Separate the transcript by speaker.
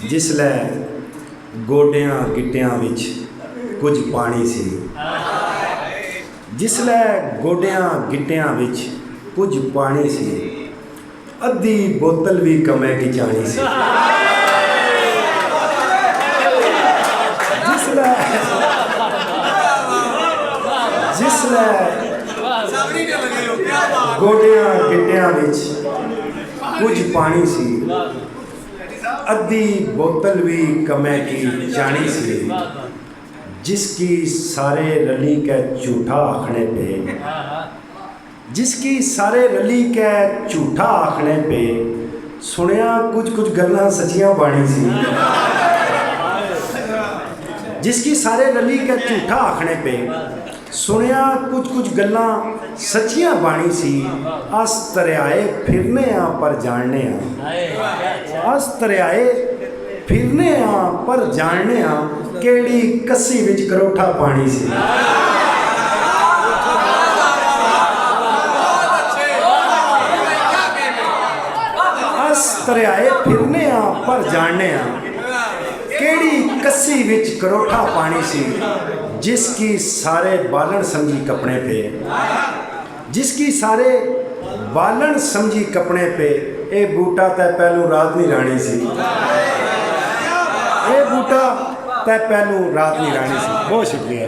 Speaker 1: जिसलै गोडियां गिट्टियां विच कुछ पानी सी, जिसलै गोडियां गिट्टियां विच कुछ पानी सी, अद्धी बोतल भी कमै की चाणी सी। जिसलै जिसलै गोडियां गिट्टियां विच कुछ पानी सी, अद्धी बोतल भी कमै की चाणी सी। जिसकी सारे रली कै झूठा आखने पे, जिसकी सारे रली कै झूठा आखने पे, सुनिया कुछ कुछ गल्लां सच्चियां बाणी सी। जिसकी सारे रली कै झूठा आखने पे, सुनिया कुछ कुछ गल्लां सच्चियां बाणी सी। अस तरियाए फिरने आ पर जानने आ, अस तरियाए फिरने आ पर जानने आ, केड़ी कस्सी विच करोठा पानी सी। अस तरियाए फिरने आ पर जानने आ, केड़ी कस्सी विच करोठा पानी सी। जिसकी सारे बालन समझी कपड़े पे, जिसकी सारे बालन समझी कपड़े पे, ए बूटा तै पहलू रात नहीं रानी सी। ए बूटा तै पहलू रात नहीं रानी सी। बहुत शुक्रिया।